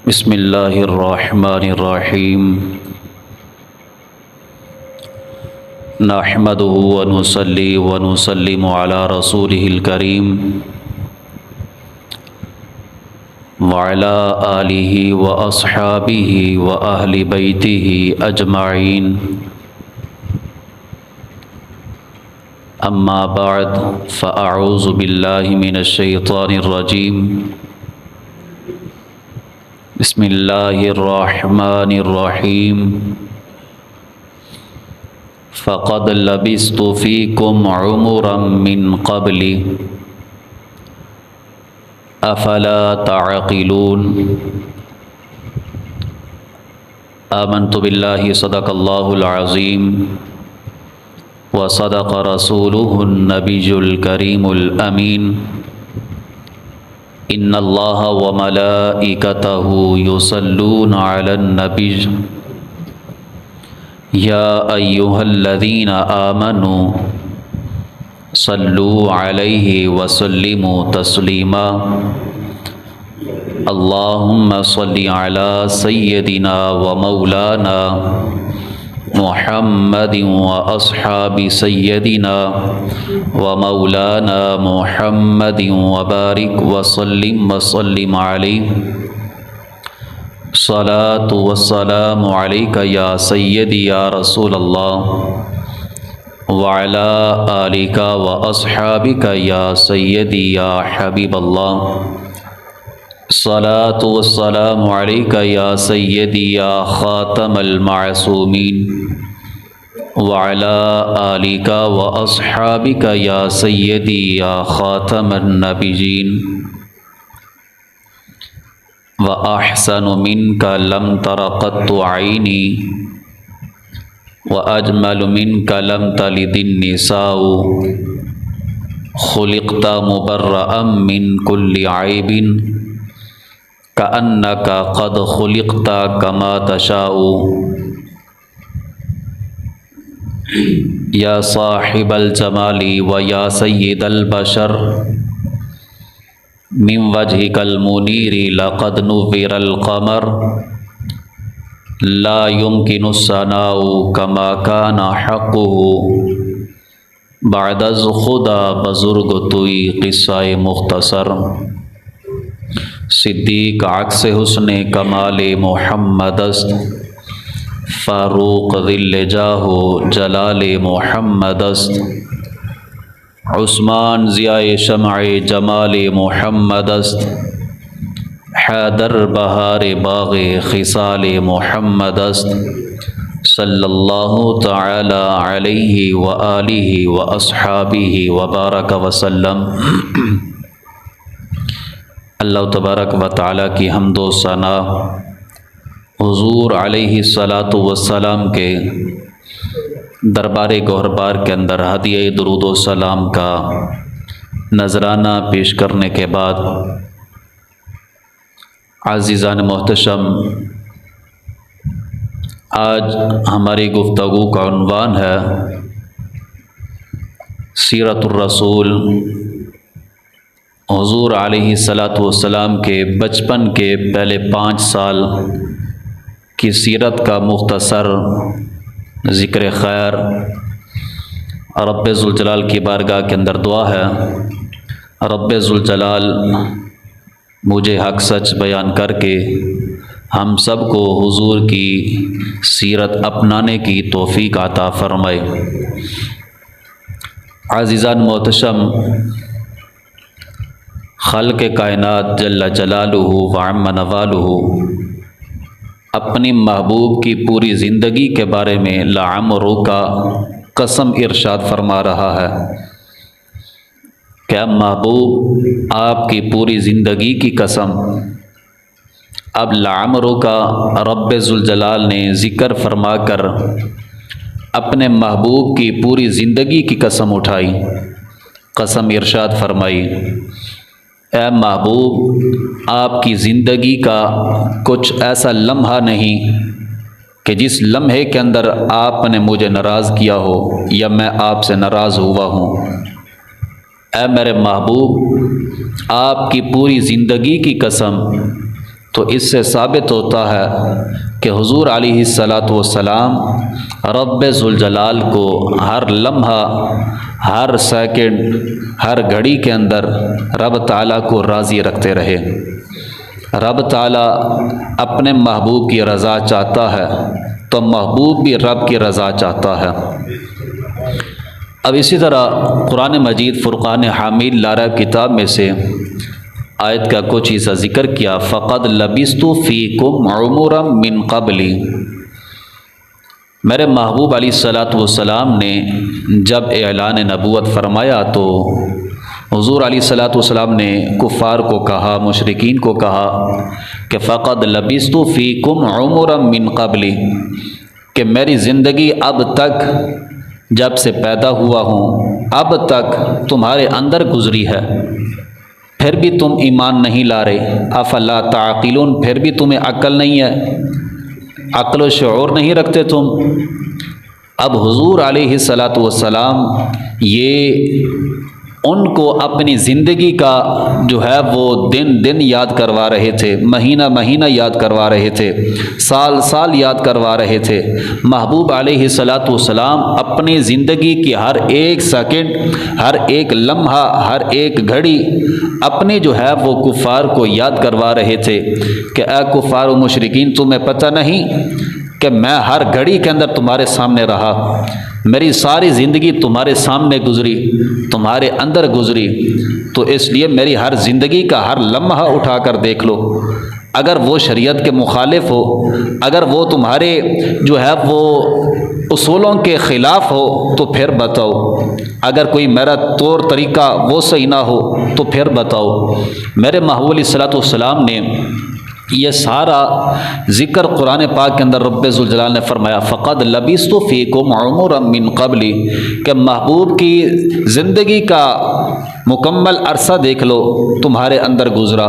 بسم اللہ الرحمن الرحیم نحمده ونصلی ونسلم علی رسولہ الکریم وعلی آلہ واصحابہ واہل بیتہ اجمعین اما بعد فاعوذ باللہ من الشیطان الرجیم بسم اللہ الرحمن الرحیم فقد لبثت فیکم عمرا من قبل افلا تعقلون آمنت باللہ صدق اللہ العظیم وصدق رسولہ النبی الکریم الامین ان اللہ وملائکتہ یصلون علی النبی یا ایہا الذین آمنوا صلوا علیہ وسلموا تسلیما اللہم صل علی سیدنا ومولانا محمد واصحاب سیدنا ومولانا محمد وبارک وسلم علیہ صلاۃ والسلام علیک یا سیدی یا رسول اللہ وعلی آلک واصحابک یا سیدی یا حبیب اللہ صلاۃ والسلام علیک یا سیدی یا خاتم المعصومین وعلی آلک واصحابک یا سیدی یا خاتم النبیین وأحسن منك لم تر قط عيني وأجمل منك لم تلد النساء خلقت مبرأ من كل عيب كأنك قد خلقت كما تشاء يا صاحب الجمال ويا سيد البشر من وجهك المنير لقد نور القمر لا يمكن الثناء كما كان حقه بعد از خدا بزرگ توئی قصہ مختصر صدیق عکس حسن کمال محمد است فاروق ذل جاہ جلال محمد است عثمان ضیاء شمع جمال محمد است حیدر بہار باغ خصال محمد است صلی اللہ تعالی علیہ وآلہ واصحابہ وبارک وسلم۔ اللہ تبارک و تعالی کی حمد و ثنا حضور علیہ الصلاۃ والسلام کے دربار گوہربار کے اندر ہدیہ درود و سلام کا نذرانہ پیش کرنے کے بعد عزیزان محتشم، آج ہماری گفتگو کا عنوان ہے سیرت الرسول، حضور علیہ الصلاۃ والسلام کے بچپن کے پہلے 5 سال کی سیرت کا مختصر ذکر خیر۔ رب ذوالجلال کی بارگاہ کے اندر دعا ہے رب ذوالجلال مجھے حق سچ بیان کر کے ہم سب کو حضور کی سیرت اپنانے کی توفیق عطا فرمائے۔ عزیزان محتشم، خالق کائنات جل جلالہ وعم نوالہ اپنی محبوب کی پوری زندگی کے بارے میں لعمرک قسم ارشاد فرما رہا ہے کہ محبوب آپ کی پوری زندگی کی قسم۔ اب لعمرک رب ذوالجلال نے ذکر فرما کر اپنے محبوب کی پوری زندگی کی قسم اٹھائی، قسم ارشاد فرمائی، اے محبوب آپ کی زندگی کا کچھ ایسا لمحہ نہیں کہ جس لمحے کے اندر آپ نے مجھے ناراض کیا ہو یا میں آپ سے ناراض ہوا ہوں۔ اے میرے محبوب آپ کی پوری زندگی کی قسم تو اس سے ثابت ہوتا ہے کہ حضور علیہ الصلاۃ والسلام رب ذوالجلال کو ہر لمحہ، ہر سیکنڈ، ہر گھڑی کے اندر رب تعالیٰ کو راضی رکھتے رہے۔ رب تعالیٰ اپنے محبوب کی رضا چاہتا ہے تو محبوب بھی رب کی رضا چاہتا ہے۔ اب اسی طرح قرآن مجید فرقان حامد لاریب کتاب میں سے آیت کا کچھ حصہ ذکر کیا، فقد لبثت فیکم عمرا من قبلی۔ میرے محبوب علیہ الصلاۃ والسلام نے جب اعلان نبوت فرمایا تو حضور علیہ الصلاۃ والسلام نے کفار کو کہا، مشرکین کو کہا کہ فقد لبثت فیکم عمرا من قبلی، کہ میری زندگی اب تک جب سے پیدا ہوا ہوں اب تک تمہارے اندر گزری ہے، پھر بھی تم ایمان نہیں لا رہے۔ افلا تعقلون، پھر بھی تمہیں عقل نہیں ہے، عقل و شعور نہیں رکھتے تم۔ اب حضور علیہ الصلاۃ والسلام یہ ان کو اپنی زندگی کا جو ہے وہ دن دن یاد کروا رہے تھے، مہینہ مہینہ یاد کروا رہے تھے، سال سال یاد کروا رہے تھے۔ محبوب علیہ الصلاۃ والسلام اپنی زندگی کی ہر ایک سیکنڈ، ہر ایک لمحہ، ہر ایک گھڑی اپنی جو ہے وہ کفار کو یاد کروا رہے تھے کہ اے کفار و مشرکین، تمہیں پتہ نہیں کہ میں ہر گھڑی کے اندر تمہارے سامنے رہا، میری ساری زندگی تمہارے سامنے گزری، تمہارے اندر گزری، تو اس لیے میری ہر زندگی کا ہر لمحہ اٹھا کر دیکھ لو۔ اگر وہ شریعت کے مخالف ہو، اگر وہ تمہارے جو ہے وہ اصولوں کے خلاف ہو تو پھر بتاؤ، اگر کوئی میرا طور طریقہ وہ صحیح نہ ہو تو پھر بتاؤ۔ میرے محبوب علیہ الصلاۃ والسلام نے یہ سارا ذکر قرآن پاک کے اندر رب ذوالجلال نے فرمایا فقد لبثت فیکم عمرا من قبلی، کہ محبوب کی زندگی کا مکمل عرصہ دیکھ لو تمہارے اندر گزرا۔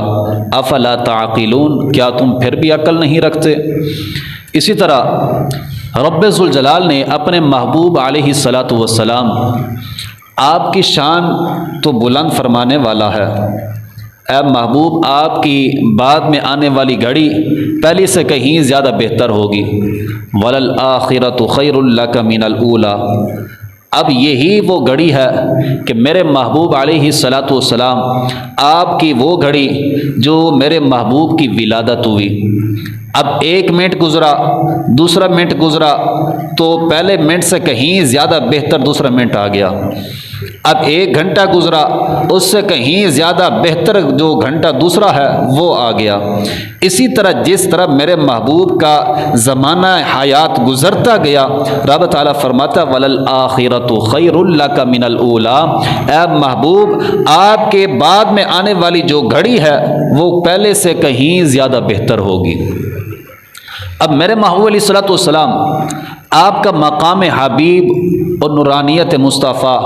افلا تعقلون، کیا تم پھر بھی عقل نہیں رکھتے؟ اسی طرح رب ذوالجلال نے اپنے محبوب علیہ الصلاۃ والسلام، آپ کی شان تو بلند فرمانے والا ہے، اے محبوب آپ کی بعد میں آنے والی گھڑی پہلی سے کہیں زیادہ بہتر ہوگی، وَلَلْآخِرَةُ خَيْرٌ لَكَ مِنَ الْأُولَىٰ۔ اب یہی وہ گھڑی ہے کہ میرے محبوب علیہ الصلاۃ والسلام، آپ کی وہ گھڑی جو میرے محبوب کی ولادت ہوئی۔ اب ایک منٹ گزرا، دوسرا منٹ گزرا تو پہلے منٹ سے کہیں زیادہ بہتر دوسرا منٹ آ گیا۔ اب ایک گھنٹہ گزرا، اس سے کہیں زیادہ بہتر جو گھنٹہ دوسرا ہے وہ آ گیا۔ اسی طرح جس طرح میرے محبوب کا زمانہ حیات گزرتا گیا، رب تعالیٰ فرماتا وَلَلْآخِرَةُ خَيْرٌ لَكَ مِنَ الْأُولَىٰ، اے محبوب آپ کے بعد میں آنے والی جو گھڑی ہے وہ پہلے سے کہیں زیادہ بہتر ہوگی۔ اب میرے محبوب علیہ الصلاۃ والسلام، آپ کا مقام حبیب اور نورانیت مصطفیٰ،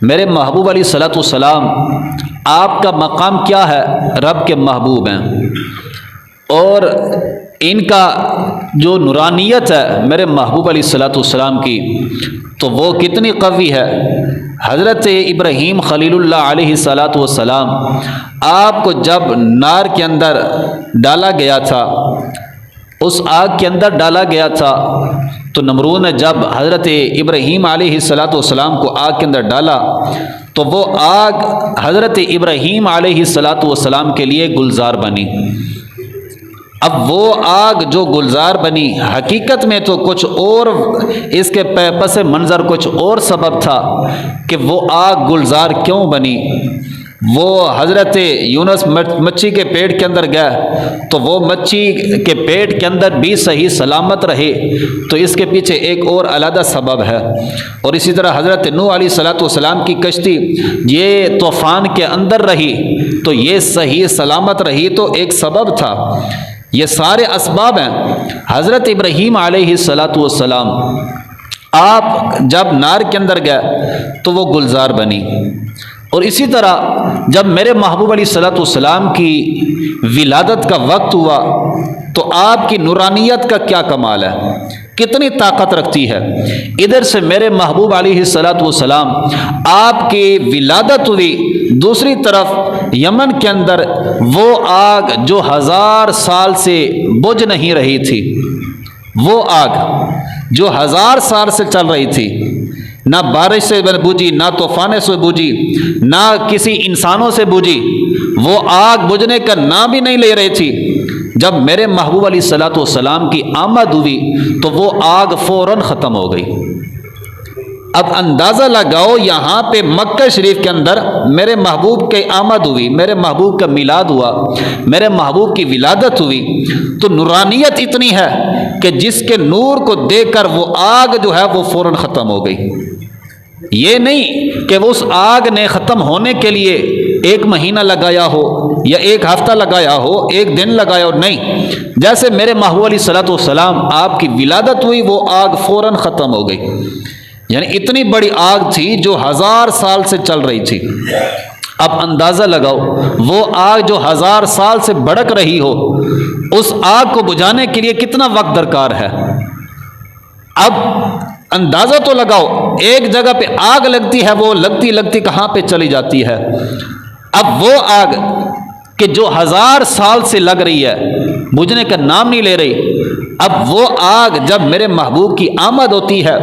میرے محبوب علیہ الصلاۃ والسلام آپ کا مقام کیا ہے؟ رب کے محبوب ہیں، اور ان کا جو نورانیت ہے میرے محبوب علیہ الصلاۃ والسلام کی تو وہ کتنی قوی ہے۔ حضرت ابراہیم خلیل اللہ علیہ الصلاۃ والسلام آپ کو جب نار کے اندر ڈالا گیا تھا، اس آگ کے اندر ڈالا گیا تھا، تو نمرود نے جب حضرت ابراہیم علیہ الصلاۃ والسلام کو آگ کے اندر ڈالا تو وہ آگ حضرت ابراہیم علیہ الصلاۃ والسلام کے لیے گلزار بنی۔ اب وہ آگ جو گلزار بنی، حقیقت میں تو کچھ اور اس کے پس منظر کچھ اور سبب تھا کہ وہ آگ گلزار کیوں بنی۔ وہ حضرت یونس مچھی کے پیٹ کے اندر گیا تو وہ مچھی کے پیٹ کے اندر بھی صحیح سلامت رہے، تو اس کے پیچھے ایک اور علیحدہ سبب ہے۔ اور اسی طرح حضرت نوح علیہ الصلاۃ والسلام کی کشتی یہ طوفان کے اندر رہی تو یہ صحیح سلامت رہی، تو ایک سبب تھا۔ یہ سارے اسباب ہیں۔ حضرت ابراہیم علیہ الصلاۃ والسلام آپ جب نار کے اندر گئے تو وہ گلزار بنی، اور اسی طرح جب میرے محبوب علیہ الصلاۃ والسلام کی ولادت کا وقت ہوا تو آپ کی نورانیت کا کیا کمال ہے، کتنی طاقت رکھتی ہے۔ ادھر سے میرے محبوب علیہ الصلاۃ والسلام آپ کی ولادت ہوئی، دوسری طرف یمن کے اندر وہ آگ جو 1000 سال سے بجھ نہیں رہی تھی، وہ آگ جو 1000 سال سے چل رہی تھی، نہ بارش سے بجھی، نہ طوفان سے بجھی، نہ کسی انسانوں سے بجھی، وہ آگ بجھنے کا نام بھی نہیں لے رہی تھی، جب میرے محبوب علیہ الصلوۃ والسلام کی آمد ہوئی تو وہ آگ فوراً ختم ہو گئی۔ اب اندازہ لگاؤ، یہاں پہ مکہ شریف کے اندر میرے محبوب کی آمد ہوئی، میرے محبوب کا میلاد ہوا، میرے محبوب کی ولادت ہوئی، تو نورانیت اتنی ہے کہ جس کے نور کو دیکھ کر وہ آگ جو ہے وہ فوراً ختم ہو گئی۔ یہ نہیں کہ وہ اس آگ نے ختم ہونے کے لیے 1 مہینہ لگایا ہو یا 1 ہفتہ لگایا ہو، 1 دن لگایا ہو، نہیں، جیسے میرے محبوب علیہ الصلوۃ والسلام آپ کی ولادت ہوئی وہ آگ فوراً ختم ہو گئی۔ یعنی اتنی بڑی آگ تھی جو 1000 سال سے چل رہی تھی۔ اب اندازہ لگاؤ، وہ آگ جو 1000 سال سے بھڑک رہی ہو، اس آگ کو بجھانے کے لیے کتنا وقت درکار ہے؟ اب اندازہ تو لگاؤ، ایک جگہ پہ آگ لگتی ہے، وہ لگتی کہاں پہ چلی جاتی ہے۔ اب وہ آگ کہ جو 1000 سال سے لگ رہی ہے، بجھنے کا نام نہیں لے رہی، اب وہ آگ جب میرے محبوب کی آمد ہوتی ہے،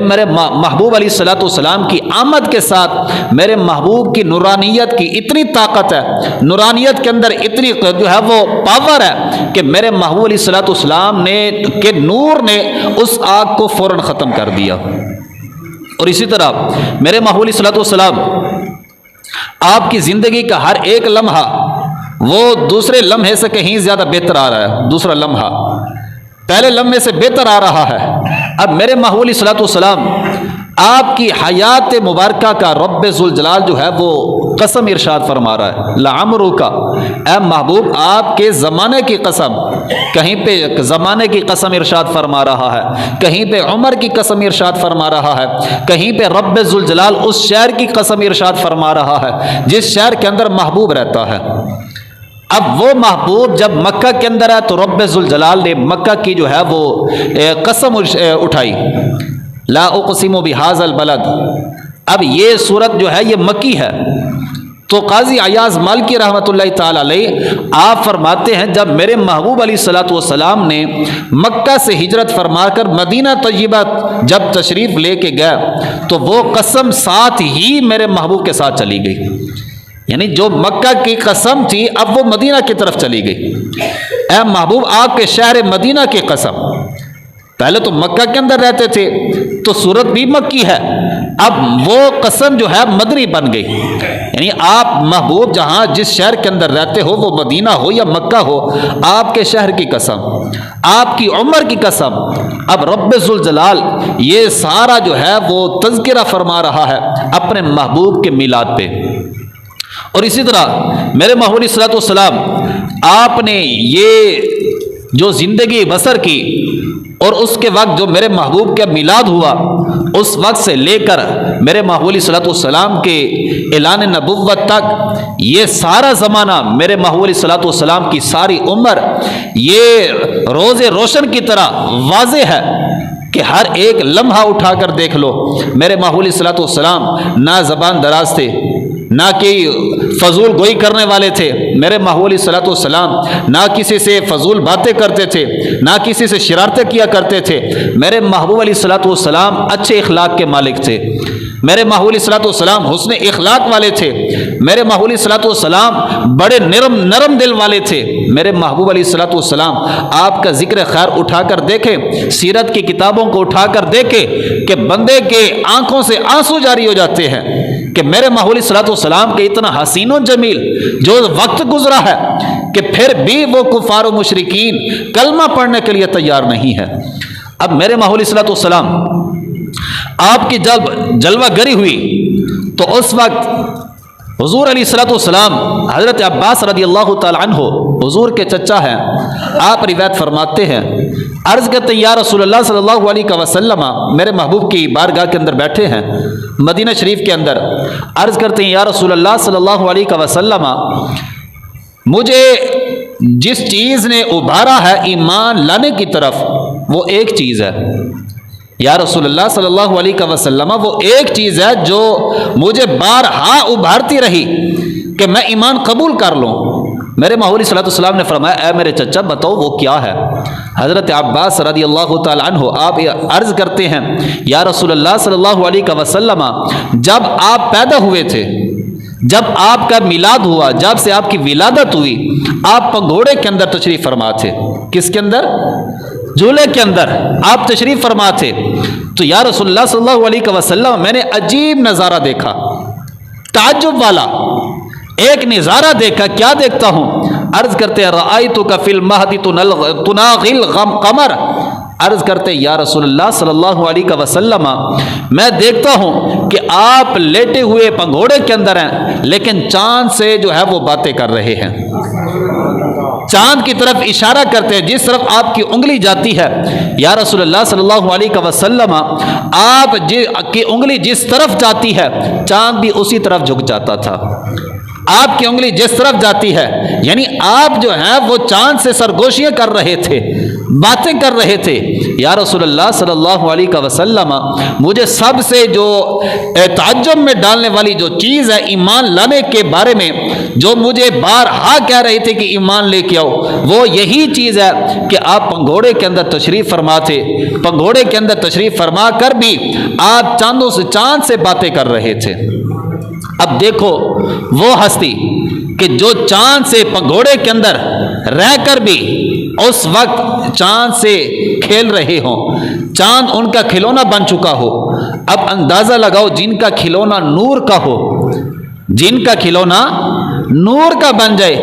میرے محبوب علیہ الصلوۃ والسلام کی آمد کے ساتھ میرے محبوب کی نورانیت کی اتنی طاقت ہے، نورانیت کے اندر اتنی جو ہے وہ پاور ہے کہ میرے محبوب علیہ الصلوۃ والسلام کے نور نے اس آگ کو فوراً ختم کر دیا۔ اور اسی طرح میرے محبوب علیہ الصلوۃ والسلام آپ کی زندگی کا ہر ایک لمحہ وہ دوسرے لمحے سے کہیں زیادہ بہتر آ رہا ہے، دوسرا لمحہ پہلے لمحے سے بہتر آ رہا ہے۔ اب میرے محبوب علیہ الصلوۃ والسلام آپ کی حیات مبارکہ کا رب ذوالجلال جو ہے وہ قسم ارشاد فرما رہا ہے، لعمرک، اے محبوب آپ کے زمانے کی قسم، کہیں پہ زمانے کی قسم ارشاد فرما رہا ہے، کہیں پہ عمر کی قسم ارشاد فرما رہا ہے، کہیں پہ رب ذوالجلال اس شہر کی قسم ارشاد فرما رہا ہے جس شہر کے اندر محبوب رہتا ہے۔ اب وہ محبوب جب مکہ کے اندر ہے تو رب ذوالجلال نے مکہ کی جو ہے وہ قسم اٹھائی، لا اقسم بہذا البلد۔ اب یہ صورت جو ہے یہ مکی ہے، تو قاضی عیاض مالکی رحمۃ اللہ تعالی علیہ آپ فرماتے ہیں جب میرے محبوب علیہ الصلوۃ والسلام نے مکہ سے ہجرت فرما کر مدینہ طیبہ جب تشریف لے کے گئے تو وہ قسم ساتھ ہی میرے محبوب کے ساتھ چلی گئی، یعنی جو مکہ کی قسم تھی اب وہ مدینہ کی طرف چلی گئی۔ اے محبوب آپ کے شہر مدینہ کی قسم، پہلے تو مکہ کے اندر رہتے تھے تو صورت بھی مکی ہے، اب وہ قسم جو ہے مدنی بن گئی، یعنی آپ محبوب جہاں جس شہر کے اندر رہتے ہو، وہ مدینہ ہو یا مکہ ہو، آپ کے شہر کی قسم، آپ کی عمر کی قسم۔ اب رب ذوالجلال یہ سارا جو ہے وہ تذکرہ فرما رہا ہے اپنے محبوب کے میلاد پہ۔ اور اسی طرح میرے محبوب علیہ الصلوۃ والسلام آپ نے یہ جو زندگی بسر کی اور اس کے وقت جو میرے محبوب کا میلاد ہوا، اس وقت سے لے کر میرے محبوب علیہ الصلوۃ والسلام کے اعلان نبوت تک یہ سارا زمانہ میرے محبوب علیہ الصلوۃ والسلام کی ساری عمر یہ روز روشن کی طرح واضح ہے کہ ہر ایک لمحہ اٹھا کر دیکھ لو، میرے محبوب علیہ الصلوۃ والسلام نہ زبان دراز تھے، نہ کہ فضول گوئی کرنے والے تھے، میرے محبوب علیہ الصلوۃ والسلام نہ کسی سے فضول باتیں کرتے تھے، نہ کسی سے شرارتیں کیا کرتے تھے، میرے محبوب علیہ الصلوۃ والسلام اچھے اخلاق کے مالک تھے، میرے محبوب علیہ الصلوۃ والسلام حسن اخلاق والے تھے، میرے محبوب علیہ الصلوۃ والسلام بڑے نرم دل والے تھے، میرے محبوب علیہ الصلوۃ والسلام آپ کا ذکر خیر اٹھا کر دیکھیں، سیرت کی کتابوں کو اٹھا کر دیکھیں کہ بندے کے آنکھوں سے آنسو جاری ہو جاتے ہیں کہ میرے محبوب علیہ الصلوۃ والسلام کے اتنا حسین و جمیل جو وقت گزرا ہے کہ پھر بھی وہ کفار و مشرکین کلمہ پڑھنے کے لیے تیار نہیں ہے۔ اب میرے محبوب علیہ الصلوۃ والسلام آپ کی جب جلوہ گری ہوئی تو اس وقت حضور علیہ الصلوۃ والسلام حضرت عباس رضی اللہ تعالی عنہ حضور کے چچا ہیں، آپ روایت فرماتے ہیں، عرض کرتے ہیں یا رسول اللہ صلی اللہ علیہ وسلم، میرے محبوب کی بارگاہ کے اندر بیٹھے ہیں مدینہ شریف کے اندر، عرض کرتے ہیں یا رسول اللہ صلی اللہ علیہ وسلم، مجھے جس چیز نے ابھارا ہے ایمان لانے کی طرف وہ ایک چیز ہے، یا رسول اللہ صلی اللہ علیہ وسلم وہ ایک چیز ہے جو مجھے بارہا ابھارتی رہی کہ میں ایمان قبول کر لوں۔ میرے محبوب صلی اللہ علیہ وسلم نے فرمایا اے میرے چچا بتاؤ وہ کیا ہے؟ حضرت عباس رضی اللہ تعالی عنہ آپ عرض کرتے ہیں یا رسول اللہ صلی اللہ علیہ وسلم، جب آپ پیدا ہوئے تھے، جب آپ کا میلاد ہوا، جب سے آپ کی ولادت ہوئی، آپ پگھوڑے کے اندر تشریف فرما تھے۔ کس کے اندر؟ جھولے کے اندر آپ تشریف فرما تھے۔ تو یا رسول اللہ صلی اللہ علیہ وسلم میں نے عجیب نظارہ دیکھا، تعجب والا ایک نظارہ دیکھا۔ کیا دیکھتا ہوں؟ عرض کرتے ہیں رأیتک فی المہد تناغی القمر، عرض کرتے یا رسول اللہ صلی اللہ علیہ وسلم میں دیکھتا ہوں کہ آپ لیٹے ہوئے پگھوڑے کے اندر ہیں، لیکن چاند سے جو ہے وہ باتیں کر رہے ہیں، چاند کی طرف اشارہ کرتے ہیں، جس طرف آپ کی انگلی جاتی ہے یا رسول اللہ صلی اللہ علیہ وسلم آپ کی انگلی جس طرف جاتی ہے چاند بھی اسی طرف جھک جاتا تھا۔ آپ کی انگلی جس طرف جاتی ہے، یعنی آپ جو ہیں وہ چاند سے سرگوشیاں کر رہے تھے، باتیں کر رہے تھے۔ یا رسول اللہ صلی اللہ علیہ وسلم مجھے سب سے جو تعجب میں ڈالنے والی جو چیز ہے ایمان لانے کے بارے میں، جو مجھے بارہا کہہ رہے تھے کہ ایمان لے کے آؤ، وہ یہی چیز ہے کہ آپ پگھوڑے کے اندر تشریف فرما تھے، پگھوڑے کے اندر تشریف فرما کر بھی آپ چاند سے باتیں کر رہے تھے۔ اب دیکھو وہ ہستی کہ جو چاند سے پگھوڑے کے اندر رہ کر بھی اس وقت چاند سے کھیل رہے ہوں، چاند ان کا کھلونا بن چکا ہو۔ اب اندازہ لگاؤ جن کا کھلونا نور کا ہو، جن کا کھلونا نور کا بن جائے،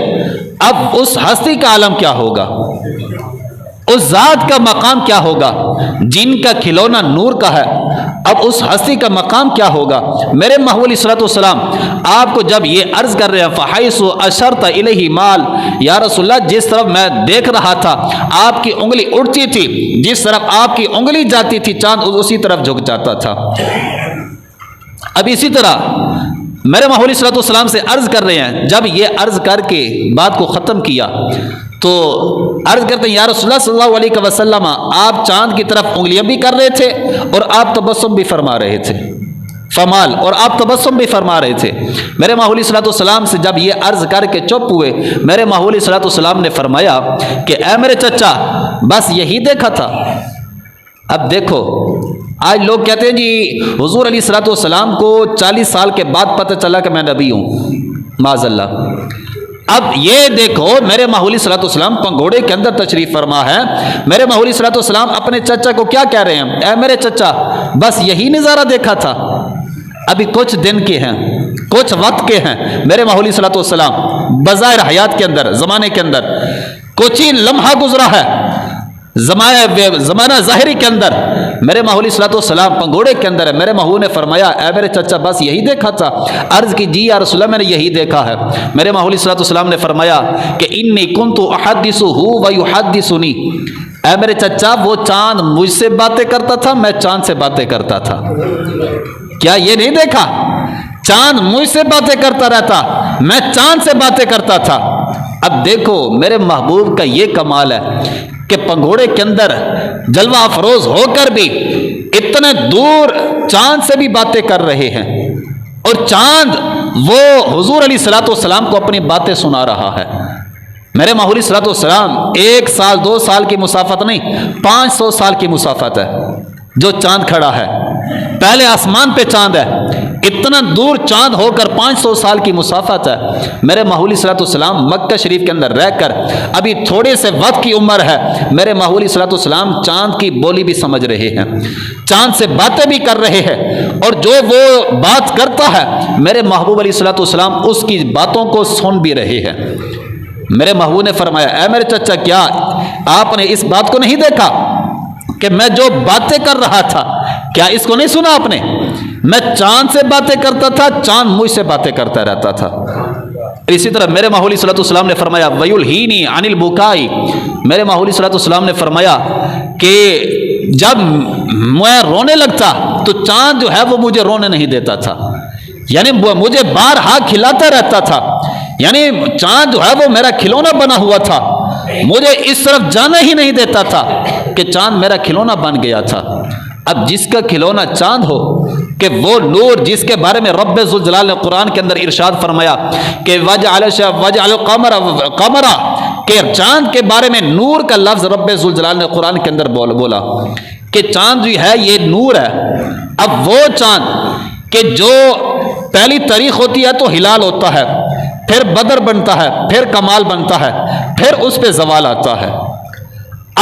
اب اس ہستی کا عالم کیا ہوگا، اس ذات کا مقام کیا ہوگا؟ جن کا کھلونا نور کا ہے، اب اس ہستی کا مقام کیا ہوگا؟ میرے محبوب علیہ الصلوۃ والسلام آپ کو جب یہ عرض کر رہے ہیں فحیث اشرت الیہ مال، یا رسول اللہ جس طرف میں دیکھ رہا تھا آپ کی انگلی اڑتی تھی، جس طرف آپ کی انگلی جاتی تھی چاند اسی طرف جھک جاتا تھا۔ اب اسی طرح میرے محبوب علیہ الصلوۃ والسلام سے عرض کر رہے ہیں، جب یہ عرض کر کے بات کو ختم کیا تو عرض کرتے ہیں یا رسول اللہ صلی اللہ علیہ وسلم آپ چاند کی طرف انگلیاں بھی کر رہے تھے اور آپ تبسم بھی فرما رہے تھے، فمال، اور آپ تبسم بھی فرما رہے تھے۔ میرے محبوب علیہ الصلوۃ والسلام سے جب یہ عرض کر کے چپ ہوئے، میرے محبوب علیہ الصلوۃ والسلام نے فرمایا کہ اے میرے چچا بس یہی دیکھا تھا۔ اب دیکھو آج لوگ کہتے ہیں جی حضور علیہ الصلوۃ والسلام کو 40 سال کے بعد پتہ چلا کہ میں نبی ہوں، معاذ اللہ۔ اب یہ دیکھو میرے محبوب علیہ الصلوۃ والسلام پگھوڑے کے اندر تشریف فرما ہے، میرے محبوب علیہ الصلوۃ والسلام اپنے چچا کو کیا کہہ رہے ہیں؟ اے میرے چچا بس یہی نظارہ دیکھا تھا۔ ابھی کچھ دن کے ہیں، کچھ وقت کے ہیں، میرے محبوب علیہ الصلوۃ والسلام بظاہر حیات کے اندر، زمانے کے اندر کچھ ہی لمحہ گزرا ہے، زمانہ ظاہری کے اندر میرے محبوب علیہ الصلوۃ والسلام پگھوڑے کے اندر ہے۔ میرے محبوب نے فرمایا اے میرے چچا بس یہی دیکھا تھا؟ عرض کی جی یا رسول اللہ میں نے یہی دیکھا ہے۔ میرے محبوب علیہ الصلوۃ والسلام نے فرمایا کہ انی کنت احدثہ ویحدثنی، اے میرے چچا وہ چاند مجھ سے باتیں کرتا تھا، میں چاند سے باتیں کرتا تھا۔ کیا یہ نہیں دیکھا؟ چاند مجھ سے باتیں کرتا رہتا، میں چاند سے باتیں کرتا تھا۔ اب دیکھو میرے محبوب کا یہ کمال ہے کہ پگھوڑے کے اندر جلوہ افروز ہو کر بھی اتنے دور چاند سے بھی باتیں کر رہے ہیں، اور چاند وہ حضور علیہ الصلوۃ والسلام کو اپنی باتیں سنا رہا ہے۔ میرے محبوب علیہ الصلوۃ والسلام 1 سال 2 سال کی مسافت نہیں، 500 سال کی مسافت ہے جو چاند کھڑا ہے، پہلے آسمان پہ چاند ہے، اتنا دور چاند ہو کر 500 سال کی مسافت ہے۔ میرے محبوب علیہ الصلوۃ والسلام مکہ شریف کے اندر رہ کر ابھی تھوڑے سے وقت کی عمر ہے، میرے محبوب علیہ الصلوۃ والسلام چاند کی بولی بھی سمجھ رہے ہیں، چاند سے باتیں بھی کر رہے ہیں، اور جو وہ بات کرتا ہے میرے محبوب علیہ الصلوۃ والسلام اس کی باتوں کو سن بھی رہے ہیں۔ میرے محبوب نے فرمایا اے میرے چچا کیا آپ نے اس بات کو نہیں دیکھا کہ میں جو باتیں کر رہا تھا، کیا اس کو نہیں سنا آپ نے؟ میں چاند سے باتیں کرتا تھا، چاند مجھ سے باتیں کرتا رہتا تھا۔ اسی طرح میرے محبوب علیہ الصلوۃ والسلام نے فرمایا وَيُلْهِينِي عَنِ الْبُكَاءِ، میرے محبوب علیہ الصلوۃ والسلام نے فرمایا کہ جب میں رونے لگتا تو چاند جو ہے وہ مجھے رونے نہیں دیتا تھا، یعنی مجھے بارہا کھلاتا رہتا تھا، یعنی چاند جو ہے وہ میرا کھلونا بنا ہوا تھا، مجھے اس طرف جانا ہی نہیں دیتا تھا کہ چاند میرا کھلونا بن گیا تھا۔ اب جس کا کھلونا چاند ہو کہ وہ نور جس کے بارے میں رب ذوالجلال نے قرآن کے اندر ارشاد فرمایا کہ وجعل القمر کہ چاند کے بارے میں نور کا لفظ رب ذوالجلال نے قرآن کے اندر بولا کہ چاند جو ہے یہ نور ہے۔ اب وہ چاند کہ جو پہلی تاریخ ہوتی ہے تو ہلال ہوتا ہے، پھر بدر بنتا ہے، پھر کمال بنتا ہے، پھر اس پہ زوال آتا ہے۔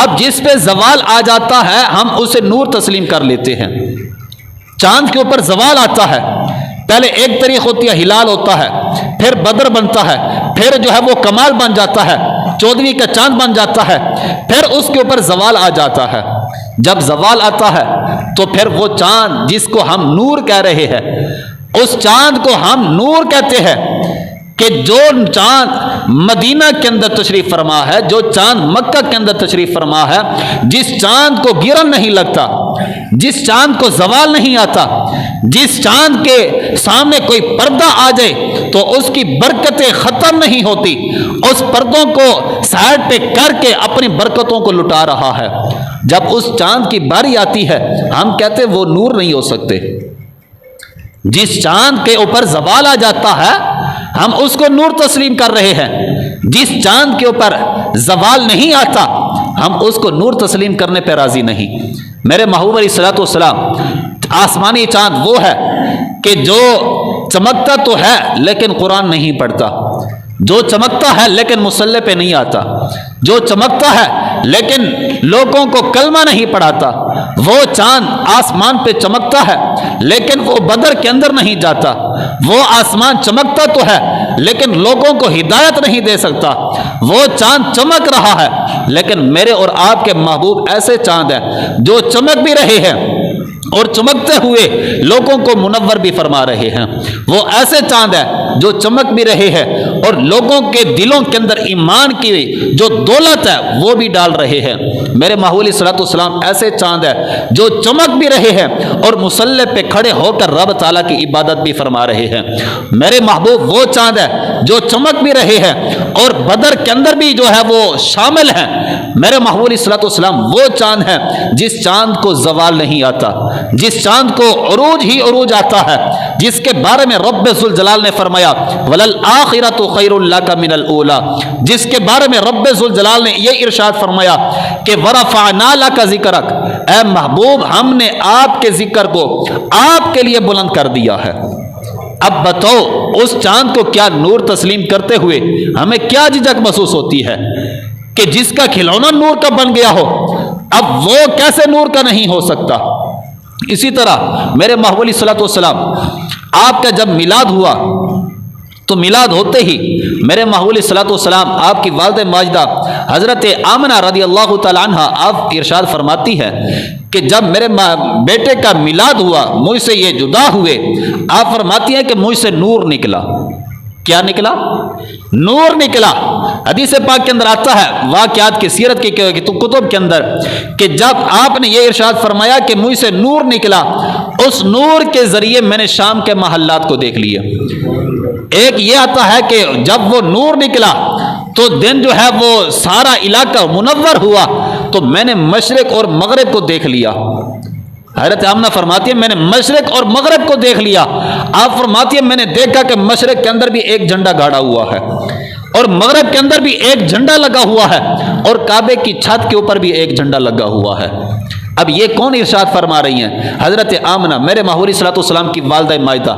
اب جس پہ زوال آ جاتا ہے ہم اسے نور تسلیم کر لیتے ہیں۔ چاند کے اوپر زوال آتا ہے، پہلے ایک تاریخ ہوتی ہے ہلال ہوتا ہے، پھر بدر بنتا ہے، پھر جو ہے وہ کمال بن جاتا ہے، 14ویں کا چاند بن جاتا ہے، پھر اس کے اوپر زوال آ جاتا ہے۔ جب زوال آتا ہے تو پھر وہ چاند جس کو ہم نور کہہ رہے ہیں، اس چاند کو ہم نور کہتے ہیں کہ جو چاند مدینہ کے اندر تشریف فرما ہے، جو چاند مکہ کے اندر تشریف فرما ہے، جس چاند کو گرن نہیں لگتا، جس چاند کو زوال نہیں آتا، جس چاند کے سامنے کوئی پردہ آ جائے تو اس کی برکتیں ختم نہیں ہوتی، اس پردوں کو سائڈ پہ کر کے اپنی برکتوں کو لٹا رہا ہے۔ جب اس چاند کی باری آتی ہے ہم کہتے ہیں وہ نور نہیں ہو سکتے۔ جس چاند کے اوپر زوال آ جاتا ہے ہم اس کو نور تسلیم کر رہے ہیں، جس چاند کے اوپر زوال نہیں آتا ہم اس کو نور تسلیم کرنے پہ راضی نہیں۔ میرے محبوب علیہ الصلوۃ والسلام، آسمانی چاند وہ ہے کہ جو چمکتا تو ہے لیکن قرآن نہیں پڑھتا، جو چمکتا ہے لیکن مصلی پہ نہیں آتا، جو چمکتا ہے لیکن لوگوں کو کلمہ نہیں پڑھاتا، وہ چاند آسمان پہ چمکتا ہے لیکن وہ بدر کے اندر نہیں جاتا، وہ آسمان چمکتا تو ہے لیکن لوگوں کو ہدایت نہیں دے سکتا، وہ چاند چمک رہا ہے لیکن میرے اور آپ کے محبوب ایسے چاند ہیں جو چمک بھی رہے ہیں اور چمکتے ہوئے لوگوں کو منور بھی فرما رہے ہیں، وہ ایسے چاند ہے جو چمک بھی رہے ہیں اور لوگوں کے دلوں کے اندر ایمان کی جو دولت ہے وہ بھی ڈال رہے ہیں۔ میرے محبوب علیہ الصلوۃ والسلام ایسے چاند ہے جو چمک بھی رہے ہیں اور مصلی پہ کھڑے ہو کر رب تعالیٰ کی عبادت بھی فرما رہے ہیں۔ میرے محبوب وہ چاند ہے جو چمک بھی رہے ہیں اور بدر کے اندر بھی جو ہے وہ شامل ہیں۔ میرے محبوب علیہ الصلوۃ والسلام وہ چاند ہے جس چاند کو زوال نہیں آتا، جس چاند کو عروج ہی عروج آتا ہے، جس کے بارے میں رب ذوالجلال نے فرمایا وَلَلْآخِرَةُ خَيْرٌ لَكَ مِنَ الْأُولَىٰ، جس کے بارے میں رب ذوالجلال نے یہ ارشاد فرمایا کہ وَرَفَعْنَا لَكَ ذِكْرَكَ، اے محبوب ہم نے آپ کے ذکر کو آپ کے لیے بلند کر دیا ہے۔ اب بتاؤ اس چاند کو کیا نور تسلیم کرتے ہوئے ہمیں کیا جھجک محسوس ہوتی ہے کہ جس کا کھلونا نور کا بن گیا ہو، اب وہ کیسے نور کا نہیں ہو سکتا؟ اسی طرح میرے محبوب علیہ الصلوۃ والسلام آپ کا جب میلاد ہوا تو میلاد ہوتے ہی میرے محبوب علیہ الصلوۃ والسلام آپ کی والدہ ماجدہ حضرت آمنہ رضی اللہ تعالی عنہ آپ ارشاد فرماتی ہے کہ جب میرے بیٹے کا میلاد ہوا مجھ سے یہ جدا ہوئے، آپ فرماتی ہیں کہ مجھ سے نور نکلا۔ کیا نکلا؟ نور نکلا۔ حدیث پاک کے اندر آتا ہے واقعات کی سیرت کی کتب کے اندر کہ جب آپ نے یہ ارشاد فرمایا کہ مجھ سے نور نکلا، اس نور کے ذریعے میں نے شام کے محلات کو دیکھ لیا۔ ایک یہ آتا ہے کہ جب وہ نور نکلا تو دن جو ہے وہ سارا علاقہ منور ہوا تو میں نے مشرق اور مغرب کو دیکھ لیا۔ حضرت آمنہ فرماتی ہے میں نے مشرق اور مغرب کو دیکھ لیا۔ آپ فرماتی ہے میں نے دیکھا کہ مشرق کے اندر بھی ایک جھنڈا گاڑا ہوا ہے اور مغرب کے اندر بھی ایک جھنڈا لگا ہوا ہے اور کعبے کی چھت کے اوپر بھی ایک جھنڈا لگا ہوا ہے۔ اب یہ کون ارشاد فرما رہی ہیں؟ حضرت آمنہ، میرے محبوب علیہ الصلوۃ والسلام کی والدہ ماجدہ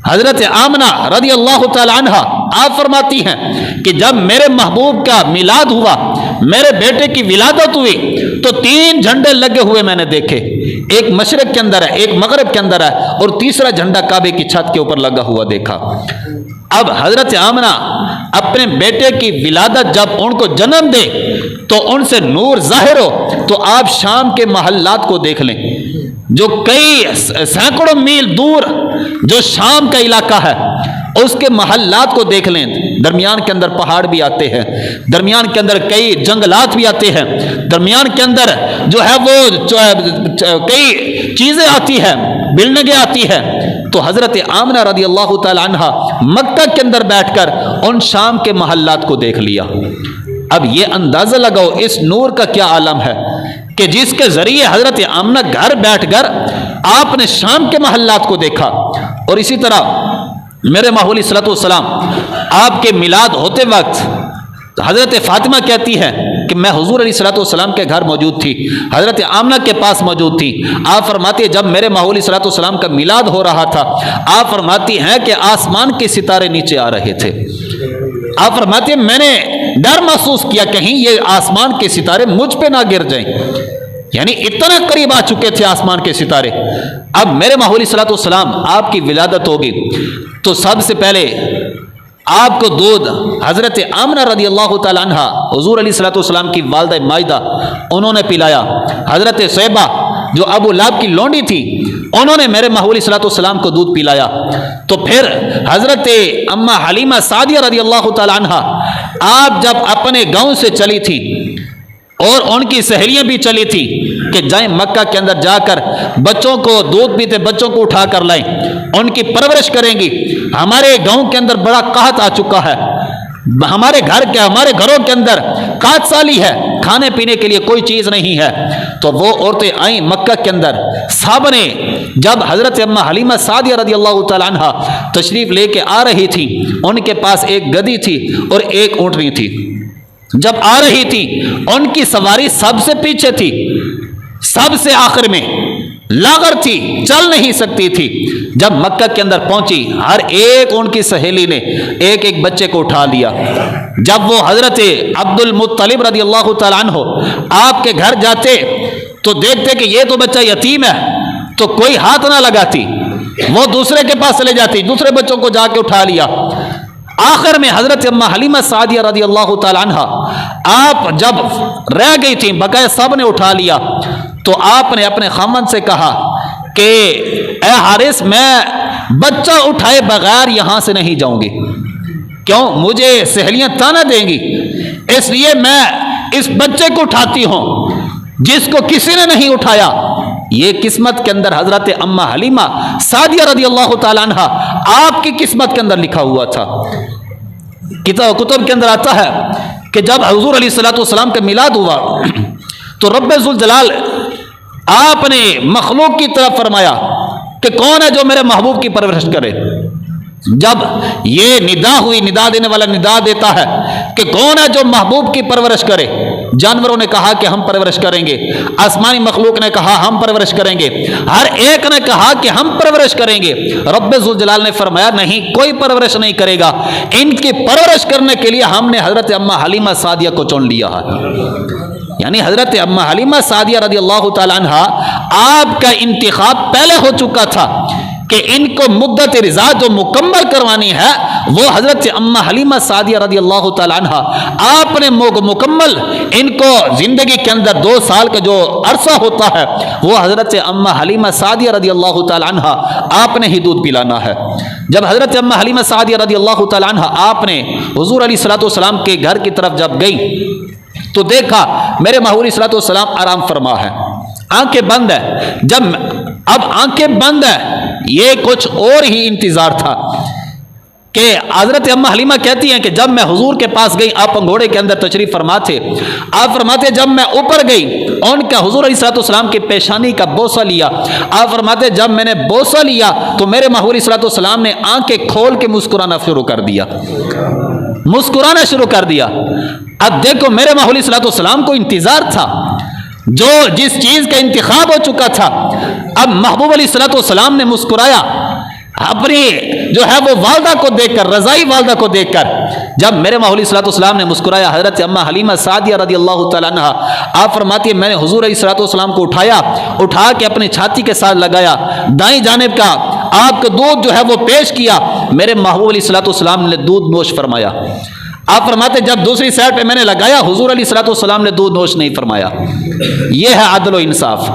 حضرت آمنہ رضی اللہ تعالی عنہ آپ فرماتی ہیں کہ جب میرے محبوب کا میلاد ہوا، میرے بیٹے کی ولادت ہوئی تو 3 جھنڈے لگے ہوئے میں نے دیکھے، ایک مشرق کے اندر ہے، ایک مغرب کے اندر ہے اور تیسرا جھنڈا کعبے کی چھت کے اوپر لگا ہوا دیکھا۔ اب حضرت آمنہ اپنے بیٹے کی ولادت جب ان کو جنم دے تو ان سے نور ظاہر ہو تو آپ شام کے محلات کو دیکھ لیں، جو کئی سینکڑوں میل دور جو شام کا علاقہ ہے اس کے محلات کو دیکھ لیں، درمیان کے اندر پہاڑ بھی آتے ہیں، درمیان کے اندر کئی جنگلات بھی آتے ہیں، درمیان کے اندر جو ہے وہ کئی چیزیں آتی ہیں، بلڈنگیں آتی ہیں۔ تو حضرت آمنہ رضی اللہ تعالی عنہ مکہ کے اندر بیٹھ کر ان شام کے محلات کو دیکھ لیا۔ اب یہ اندازہ لگاؤ اس نور کا کیا عالم ہے کہ جس کے ذریعے حضرت آمنہ گھر بیٹھ کر آپ نے شام کے محلات کو دیکھا، اور اسی طرح میرے محبوب علیہ الصلوۃ والسلام آپ کے میلاد ہوتے وقت حضرت فاطمہ کہتی ہے کہ میں حضور علیہ الصلوۃ والسلام کے گھر موجود تھی، حضرت آمنہ کے پاس موجود تھی۔ آپ فرماتی ہے جب میرے محبوب علیہ الصلوۃ والسلام کا میلاد ہو رہا تھا، آپ فرماتی ہیں کہ آسمان کے ستارے نیچے آ رہے تھے۔ آپ فرماتی ہیں میں نے ڈر محسوس کیا کہیں یہ آسمان کے ستارے مجھ پہ نہ گر جائیں، یعنی اتنا قریب آ چکے تھے آسمان کے ستارے۔ اب میرے محبوب علیہ الصلوۃ والسلام آپ کی ولادت ہوگی تو سب سے پہلے آپ کو دودھ حضرت آمنہ رضی اللہ تعالی عنہ حضور علیہ الصلوۃ والسلام کی والدہ مائدہ انہوں نے پلایا۔ حضرت صیبہ جو ابو لہب کی لونڈی تھی انہوں نے میرے محبوب علیہ الصلوۃ والسلام کو دودھ پلایا۔ تو پھر حضرت اماں حلیمہ سعدیہ رضی اللہ تعالی عنہ آپ جب اپنے گاؤں سے چلی تھی اور ان کی سہیلیاں بھی چلی تھی کہ جائیں مکہ کے اندر جا کر بچوں کو دودھ پیتے بچوں کو اٹھا کر لائیں، ان کی پرورش کریں گی، ہمارے گاؤں کے اندر بڑا قحط آ چکا ہے، ہمارے گھروں کے اندر قحط سالی ہے، کھانے پینے کے لیے کوئی چیز نہیں ہے۔ تو وہ عورتیں آئیں مکہ کے اندر، سب نے جب حضرت اماں حلیمہ سعدیہ رضی اللہ تعالی عنہ تشریف لے کے آ رہی تھی، ان کے پاس ایک گدی تھی اور ایک اونٹنی تھی۔ جب آ رہی تھی ان کی سواری سب سے پیچھے تھی، سب سے آخر میں لاغر تھی، چل نہیں سکتی تھی۔ جب مکہ کے اندر پہنچی ہر ایک ان کی سہیلی نے ایک ایک بچے کو اٹھا لیا۔ جب وہ حضرت عبد المطلب رضی اللہ تعالیٰ عنہ آپ کے گھر جاتے تو دیکھتے کہ یہ تو بچہ یتیم ہے تو کوئی ہاتھ نہ لگاتی، وہ دوسرے کے پاس چلے جاتی، دوسرے بچوں کو جا کے اٹھا لیا۔ آخر میں حضرت اماں حلیمہ سعدیہ رضی اللہ تعالی عنہ آپ جب رہ گئی تھیں بقایا سب نے اٹھا لیا، تو آپ نے اپنے خامن سے کہا کہ اے حارث میں بچہ اٹھائے بغیر یہاں سے نہیں جاؤں گی، کیوں؟ مجھے سہیلیاں تانا دیں گی، اس لیے میں اس بچے کو اٹھاتی ہوں جس کو کسی نے نہیں اٹھایا۔ یہ قسمت کے اندر حضرت اماں حلیمہ سعدیہ رضی اللہ تعالی عنہ آپ کی قسمت کے اندر لکھا ہوا تھا۔ کتب کے اندر آتا ہے کہ جب حضور علیہ الصلوۃ والسلام کا میلاد ہوا تو رب ذوالجلال آپ نے مخلوق کی طرف فرمایا کہ کون ہے جو میرے محبوب کی پرورش کرے۔ جب یہ ندا ہوئی، ندا دینے والا ندا دیتا ہے کہ کون ہے جو محبوب کی پرورش کرے، جانوروں نے کہا کہ ہم پرورش کریں گے، آسمانی مخلوق نے کہا ہم پرورش کریں گے، ہر ایک نے کہا کہ ہم پرورش کریں گے۔ رب ذوالجلال نے فرمایا نہیں، کوئی پرورش نہیں کرے گا، ان کی پرورش کرنے کے لیے ہم نے حضرت اماں حلیمہ سعدیہ کو چن لیا ہے۔ یعنی حضرت اماں حلیمہ سعدیہ رضی اللہ تعالی عنہ آپ کا انتخاب پہلے ہو چکا تھا کہ ان کو مدت رضا جو مکمل کروانی ہے وہ حضرت اماں حلیمہ سعدیہ رضی اللہ تعالی عنہ آپ نے مکمل ان کو زندگی کے اندر 2 سال کا جو عرصہ ہوتا ہے وہ حضرت اماں حلیمہ سعدیہ رضی اللہ تعالی عنہ آپ نے ہی دودھ پلانا ہے۔ جب حضرت اماں حلیمہ سعدیہ رضی اللہ تعالی عنہ آپ نے حضور علیہ الصلوۃ والسلام کے گھر کی طرف جب گئی تو دیکھا میرے محبوب علیہ الصلوۃ والسلام آرام فرما ہے، آنکھیں بند ہے۔ جب اب آنکھیں بند ہے یہ کچھ اور ہی انتظار تھا کہ حضرت اماں حلیمہ کہتی ہیں کہ جب میں حضور کے پاس گئی، آپ انگوڑے کے اندر تشریف فرما تھے، آپ فرماتے جب میں اوپر گئی ان کا حضور علیہ الصلوۃ والسلام کی پیشانی کا بوسہ لیا، آپ فرماتے جب میں نے بوسہ لیا تو میرے محبوب علیہ الصلوۃ والسلام نے آنکھیں کھول کے مسکرانا شروع کر دیا، مسکرانا شروع کر دیا۔ اب دیکھو میرے محبوب علیہ الصلوۃ والسلام کو انتظار تھا، جو جس چیز کا انتخاب ہو چکا تھا، اب محبوب علیہ الصلوۃ والسلام نے مسکرایا اپنی جو ہے وہ والدہ کو دیکھ کر، رضائی والدہ کو دیکھ کر۔ جب میرے محبوب علیہ الصلوۃ والسلام نے مسکرایا، حضرت اماں حلیمہ سعدیہ رضی اللہ تعالیٰ عنہ آپ فرماتی ہے میں نے حضور علیہ الصلوۃ والسلام کو اٹھا کے اپنی چھاتی کے ساتھ لگایا، دائیں جانب کا آپ کا دودھ جو ہے وہ پیش کیا، میرے محبوب علیہ الصلوۃ والسلام نے دودھ نوش فرمایا۔ آپ فرماتے جب دوسری سائڈ پہ میں نے لگایا حضور علیہ الصلوۃ والسلام نے دودھ نوش نہیں فرمایا۔ یہ ہے عدل و انصاف،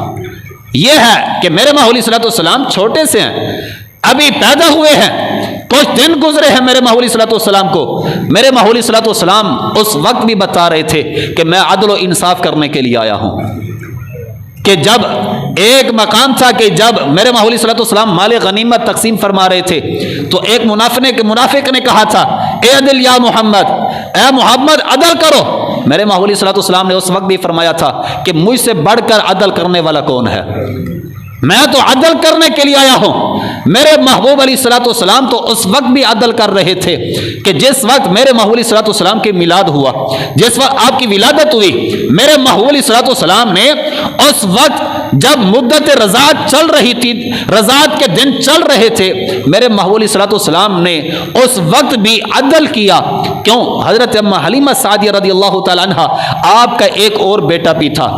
یہ ہے کہ میرے محبوب علیہ الصلوۃ والسلام چھوٹے سے ہیں، ابھی پیدا ہوئے ہیں، کچھ دن گزرے ہیں میرے محبوب علیہ الصلوۃ والسلام کو۔ میرے محبوب علیہ الصلوۃ والسلام اس وقت بھی بتا رہے تھے کہ میں عدل و انصاف کرنے کے لیے آیا ہوں، کہ جب ایک مقام تھا کہ جب میرے محبوب علیہ الصلوۃ والسلام مال غنیمت تقسیم فرما رہے تھے تو ایک منافق نے کہا تھا اے عدل یا محمد، اے محمد عدل کرو۔ میرے محبوب علیہ الصلوۃ والسلام نے اس وقت بھی فرمایا تھا کہ مجھ سے بڑھ کر عدل کرنے والا کون ہے، میں تو عدل کرنے کے لیے آیا ہوں۔ میرے محبوب علیہ الصلوۃ والسلام تو اس وقت بھی عدل کر رہے تھے کہ جس وقت میرے محبوب علیہ الصلوۃ والسلام کی میلاد ہوا، جس وقت آپ کی ولادت ہوئی، میرے محبوب علیہ الصلوۃ والسلام نے اس وقت جب مدت رضاعت چل رہی تھی، رضاعت کے دن چل رہے تھے، میرے محبوب علیہ الصلوۃ والسلام نے اس وقت بھی عدل کیا۔ کیوں؟ حضرت اما حلیمہ سعدیہ رضی اللہ تعالی عنہ، آپ کا ایک اور بیٹا بھی تھا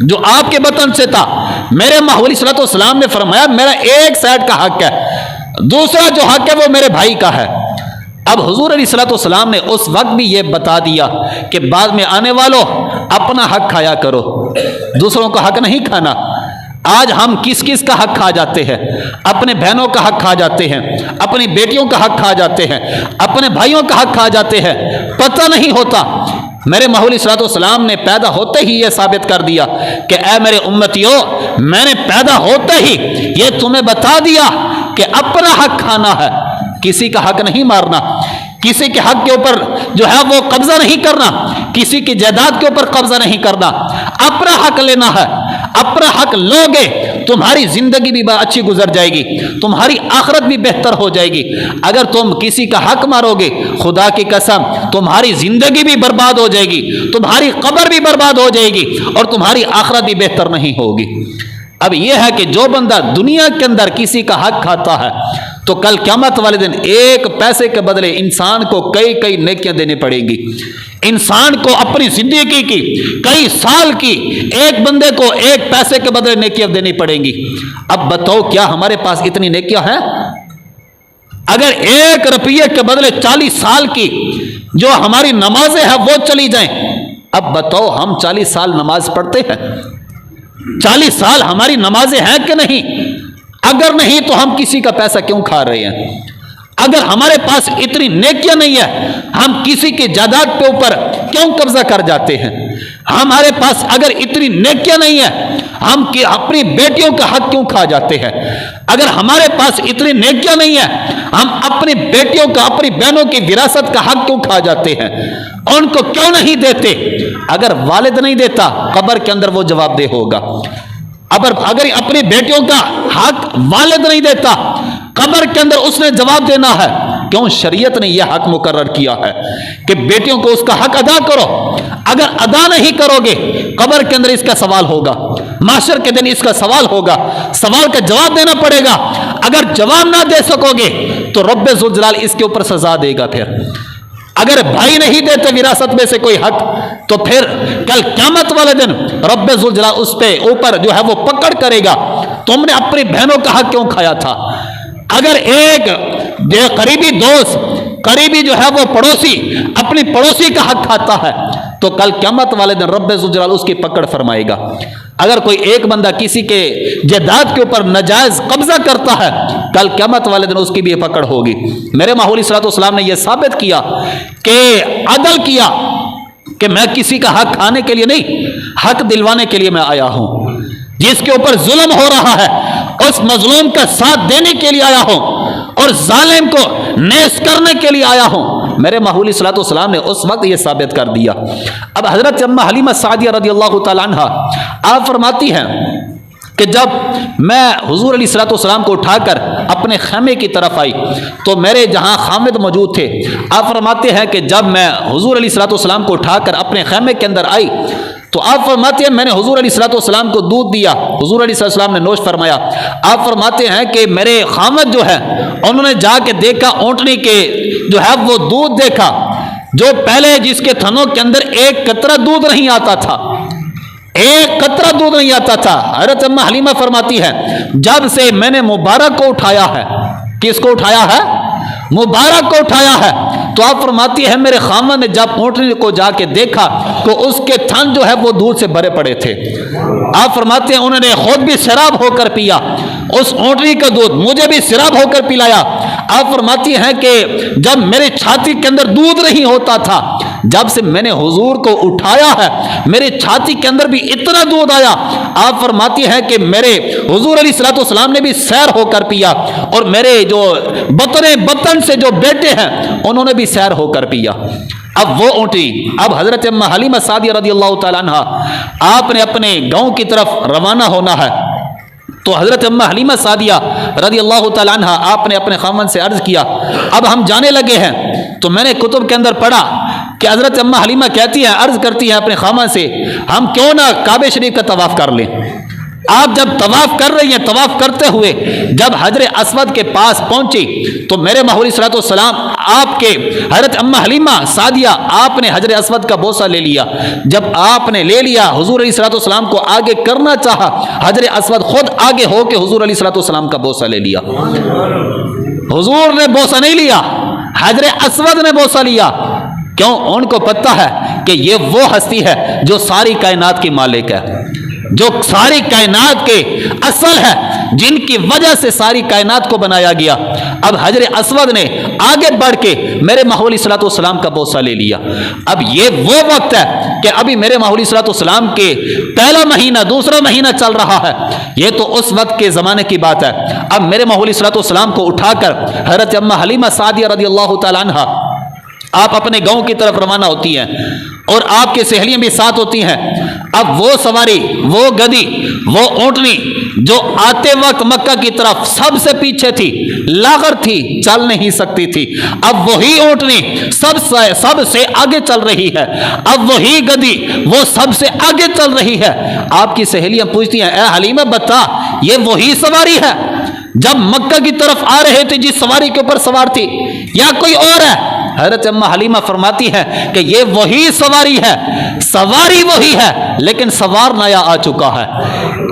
جو آپ کے بطن سے تھا۔ میرے محبوب علیہ الصلوۃ والسلام نے فرمایا میرا ایک سائڈ کا حق ہے، دوسرا جو حق ہے وہ میرے بھائی کا ہے۔ اب حضور علیہ الصلوۃ والسلام نے اس وقت بھی یہ بتا دیا کہ بعد میں آنے والوں اپنا حق کھایا کرو، دوسروں کا حق نہیں کھانا۔ آج ہم کس کس کا حق کھا جاتے ہیں؟ اپنے بہنوں کا حق کھا جاتے ہیں، اپنی بیٹیوں کا حق کھا جاتے ہیں، اپنے بھائیوں کا حق کھا جاتے ہیں، پتہ نہیں ہوتا۔ میرے محبوب علیہ الصلوۃ والسلام نے پیدا ہوتے ہی یہ ثابت کر دیا کہ اے میرے امتیو، میں نے پیدا ہوتے ہی یہ تمہیں بتا دیا کہ اپنا حق کھانا ہے، کسی کا حق نہیں مارنا، کسی کے حق کے اوپر جو ہے وہ قبضہ نہیں کرنا، کسی کی جائیداد کے اوپر قبضہ نہیں کرنا، اپنا حق لینا ہے۔ اپنا حق لوگے تمہاری زندگی بھی اچھی گزر جائے گی، تمہاری آخرت بھی بہتر ہو جائے گی۔ اگر تم کسی کا حق مارو گے، خدا کی قسم تمہاری زندگی بھی برباد ہو جائے گی، تمہاری قبر بھی برباد ہو جائے گی، اور تمہاری آخرت بھی بہتر نہیں ہوگی۔ اب یہ ہے کہ جو بندہ دنیا کے اندر کسی کا حق کھاتا ہے تو کل قیامت والے دن ایک پیسے کے بدلے انسان کو کئی نیکیاں دینے پڑیں گی۔ انسان کو اپنی زندگی کی کئی سال کی ایک بندے کو ایک پیسے کے بدلے نیکیاں دینی پڑیں گی۔ اب بتاؤ کیا ہمارے پاس اتنی نیکیاں ہیں؟ اگر 1 روپیے کے بدلے 40 سال کی جو ہماری نمازیں ہیں وہ چلی جائیں، اب بتاؤ ہم 40 سال نماز پڑھتے ہیں؟ 40 سال ہماری نمازیں ہیں کہ نہیں؟ اگر نہیں تو ہم کسی کا پیسہ کیوں کھا رہے ہیں؟ اگر ہمارے پاس اتنی نیکیاں نہیں ہے، ہم کسی کی جائیداد پہ اوپر کیوں قبضہ کر جاتے ہیں؟ ہمارے پاس اگر اتنی نیکیاں نہیں ہے، ہم اپنی بیٹیوں کا حق کیوں کھا جاتے ہیں؟ اگر ہمارے پاس اتنی نیکیاں نہیں ہے، ہم اپنی بیٹیوں کا، اپنی بہنوں کی وراثت کا حق کیوں کھا جاتے ہیں؟ ان کو کیوں نہیں دیتے؟ اگر والد نہیں دیتا قبر کے اندر وہ جواب دہ ہوگا۔ اگر اپنی بیٹیوں کا حق والد نہیں دیتا قبر کے اندر اس نے جواب دینا ہے۔ کیوں؟ شریعت نے یہ حق مقرر کیا ہے کہ بیٹیوں کو اس کا حق ادا کرو۔ اگر ادا نہیں کرو گے قبر کے اندر اس کا سوال ہوگا، محشر کے دن اس کا سوال ہوگا، سوال کا جواب دینا پڑے گا۔ اگر جواب نہ دے سکو گے تو رب ذوالجلال اس کے اوپر سزا دے گا۔ پھر اگر بھائی نہیں دیتے وراثت میں سے کوئی حق تو پھر کل قیامت والے دن رب ذوالجلال اس پہ اوپر جو ہے وہ پکڑ کرے گا، تم نے اپنی بہنوں کا حق کیوں کھایا تھا؟ اگر ایک قریبی دوست، قریبی جو ہے وہ پڑوسی اپنی پڑوسی کا حق کھاتا ہے تو کل قیامت والے دن رب ذوالجلال اس کی پکڑ فرمائے گا۔ اگر کوئی ایک بندہ کسی کے جائیداد کے اوپر ناجائز قبضہ کرتا ہے، کل قیامت والے دن اس کی بھی پکڑ ہوگی۔ میرے محبوب علیہ الصلوۃ والسلام نے یہ ثابت کیا کہ عدل کیا کہ میں کسی کا حق کھانے کے لیے نہیں، حق دلوانے کے لیے میں آیا ہوں۔ جس کے اوپر ظلم ہو رہا ہے اس مظلوم کا ساتھ دینے کے لیے آیا ہوں، اور ظالم کو نیز کرنے کے لیے آیا ہوں۔ میرے محبوب علیہ الصلوۃ والسلام نے اس وقت یہ ثابت کر دیا۔ اب حضرت اما حلیمہ سعدیہ رضی اللہ تعالی عنہ آپ فرماتی ہیں کہ جب میں حضور علیہ الصلوۃ والسلام کو اٹھا کر اپنے خیمے کی طرف آئی تو میرے جہاں خامد موجود تھے۔ آپ فرماتے ہیں کہ جب میں حضور علیہ الصلوۃ والسلام کو اٹھا کر اپنے خیمے کے اندر آئی تو آپ فرماتے ہیں میں نے حضور علیہ الصلوۃ والسلام کو دودھ دیا، حضور علیہ الصلوۃ والسلام نے نوش فرمایا۔ آپ فرماتے ہیں کہ میرے خامد جو ہے انہوں نے جا کے دیکھا، اونٹنی کے جو ہے وہ دودھ دیکھا، جو پہلے جس کے تھنوں کے اندر ایک قطرہ دودھ نہیں آتا تھا، ایک قطرہ دودھ نہیں آتا تھا۔ حضرت اما حلیمہ فرماتی ہے جب سے میں نے مبارک کو اٹھایا ہے، کس کو اٹھایا ہے؟ مبارک کو اٹھایا ہے، تو آپ فرماتی ہے میرے خامد نے جب اونٹنی کو جا کے دیکھا تو اس کے تھن جو ہے وہ دودھ سے بھرے پڑے تھے۔ آپ فرماتے ہیں انہوں نے خود بھی سیراب ہو کر پیا اس اونٹنی کا دودھ، مجھے بھی سیراب ہو کر پلایا۔ آپ فرماتی ہیں کہ جب میرے چھاتی کے اندر دودھ نہیں ہوتا تھا، جب سے میں نے حضور کو اٹھایا ہے میرے چھاتی کے اندر بھی اتنا دودھ آیا۔ آپ فرماتی ہیں کہ میرے حضور علیہ الصلوۃ والسلام نے بھی سیر ہو کر پیا، اور میرے جو بطن سے جو بیٹے ہیں انہوں نے بھی سیر ہو کر پیا۔ اب وہ اونٹی، اب حضرت اما حلیمہ سعدیہ رضی اللہ تعالی عنہ آپ نے اپنے گاؤں کی طرف روانہ ہونا ہے۔ تو حضرت امہ حلیمہ سعدیہ رضی اللہ تعالیٰ عنہ آپ نے اپنے خاوند سے عرض کیا اب ہم جانے لگے ہیں. تو میں نے کتب کے اندر پڑھا کہ حضرت امہ حلیمہ کہتی ہیں، عرض کرتی ہیں اپنے خاوند سے، ہم کیوں نہ کعبہ شریف کا طواف کر لیں. آپ جب طواف کر رہی ہیں، طواف کرتے ہوئے جب حجر اسود کے پاس پہنچی تو میرے محمود علیہ الصلوۃ والسلام آپ کے حضرت امہ حلیمہ سعدیہ آپ نے حجر اسود کا بوسہ لے لیا. جب آپ نے لے لیا، حضور علیہ الصلوۃ والسلام کو آگے کرنا چاہا، حجر اسود خود آگے ہو کے حضور علیہ الصلوۃ والسلام کا بوسہ لے لیا. حضور نے بوسہ نہیں لیا، حجر اسود نے بوسہ لیا. کیوں؟ ان کو پتہ ہے کہ یہ وہ ہستی ہے جو ساری کائنات کی مالک ہے، جو ساری کائنات کے اصل ہے، جن کی وجہ سے ساری کائنات کو بنایا گیا. اب حجر اسود نے آگے بڑھ کے میرے محمود علیہ الصلوۃ والسلام کا بوسہ لے لیا. اب یہ وہ وقت ہے کہ ابھی میرے محمود علیہ الصلوۃ والسلام کے پہلا مہینہ دوسرا مہینہ چل رہا ہے. یہ تو اس وقت کے زمانے کی بات ہے. اب میرے محمود علیہ الصلوۃ والسلام کو اٹھا کر حضرت امہ حلیمہ سعدیہ رضی اللہ تعالیٰ عنہ آپ اپنے گاؤں کی طرف روانہ ہوتی ہیں اور آپ کے سہیلیاں بھی ساتھ ہوتی ہیں. اب وہ سواری، وہ گدی، وہ اونٹنی جو آتے وقت مکہ کی طرف سب سے پیچھے تھی، لاغر تھی، چل نہیں سکتی تھی، اب وہی اونٹنی سب سے آگے چل رہی ہے. اب وہی گدی وہ سب سے آگے چل رہی ہے. آپ کی سہیلیاں پوچھتی ہیں، اے حلیمہ بتا یہ وہی سواری ہے جب مکہ کی طرف آ رہے تھے جس سواری کے اوپر سوار تھی، یا کوئی اور ہے؟ حضرت امہ حلیمہ فرماتی ہے کہ یہ وہی سواری ہے، سواری وہی ہے لیکن سوار نیا آ چکا ہے.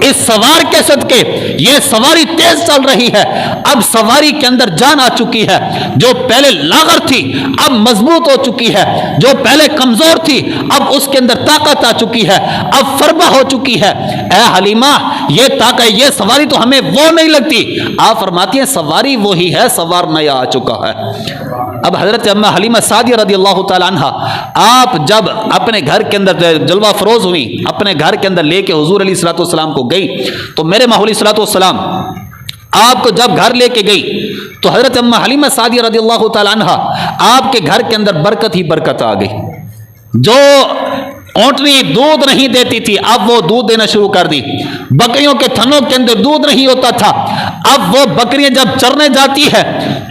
اس سوار کے صدقے یہ سواری تیز چل رہی ہے. اب سواری کے اندر جان آ چکی ہے. جو پہلے لاغر تھی اب مضبوط ہو چکی ہے، جو پہلے کمزور تھی اب اس کے اندر طاقت آ چکی ہے، اب فربہ ہو چکی ہے. اے حلیمہ یہ طاقت، یہ سواری تو ہمیں وہ نہیں لگتی. آپ فرماتی ہیں سواری وہی ہے، سوار نیا آ چکا ہے. اب حضرت امہ حلیمہ سعدیہ رضی اللہ تعالیٰ عنہ آپ جب اپنے گھر کے اندر جلوہ فروز ہوئی، اپنے گھر کے اندر لے کے حضور علیہ الصلوۃ والسلام کو گئی، تو میرے محمود علیہ الصلوۃ والسلام آپ کو جب گھر لے کے گئی تو حضرت امہ حلیمہ سعدیہ رضی اللہ تعالیٰ عنہ آپ کے گھر کے اندر برکت ہی برکت آ گئی. جو اونٹنی دودھ نہیں دیتی تھی اب وہ دودھ دینا شروع کر دی. بکریوں کے تھنوں کے اندر دودھ نہیں ہوتا تھا، اب وہ بکریاں جب چرنے جاتی ہے،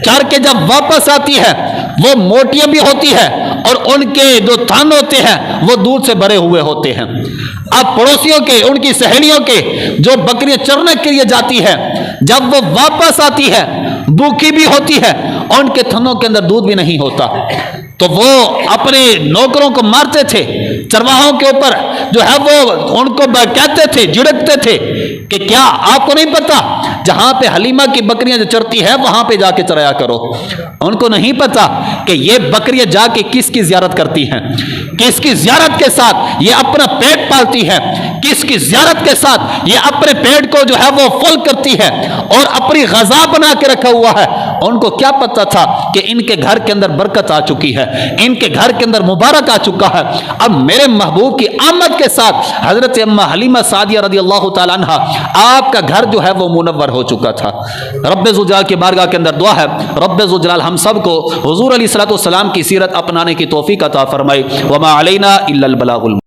چر کے جب واپس آتی ہے وہ موٹیاں بھی ہوتی ہے اور ان کے جو تھن ہوتے ہیں وہ دودھ سے بھرے ہوئے ہوتے ہیں. اب پڑوسیوں کے، ان کی سہیلیوں کے جو بکریاں چرنے کے لیے جاتی ہے، جب وہ واپس آتی ہے بھوکی بھی ہوتی ہے، ان کے تھنوں کے اندر دودھ بھی نہیں ہوتا. تو وہ اپنے نوکروں کو مارتے تھے، چرواہوں کے اوپر جو ہے وہ ان کو کہتے تھے، جھڑکتے تھے کہ کیا آپ کو نہیں پتا جہاں پہ حلیمہ کی بکریاں جو چرتی ہے وہاں پہ جا کے چرایا کرو. ان کو نہیں پتا کہ یہ بکریاں جا کے کس کی زیارت کرتی ہیں، کس کی زیارت کے ساتھ یہ اپنا پیٹ پالتی ہے، کس کی زیارت کے ساتھ یہ اپنے پیٹ کو جو ہے وہ فل کرتی ہے اور اپنی غذا بنا کے رکھا ہوا ہے. ان کو کیا پتا تھا کہ ان کے گھر کے اندر برکت آ چکی ہے، ان کے گھر کے اندر مبارک آ چکا ہے. اب میرے محبوب کی آمد کے ساتھ حضرت امہ حلیمہ سعدیہ رضی اللہ تعالیٰ عنہ آپ کا گھر جو ہے وہ منور ہو چکا تھا. رب ذوالجلال کی بارگاہ کے اندر دعا ہے رب ذوالجلال ہم سب کو حضور علیہ الصلوۃ والسلام کی سیرت اپنانے کی توفیق عطا فرمائے. وما علینا الا البلاغ.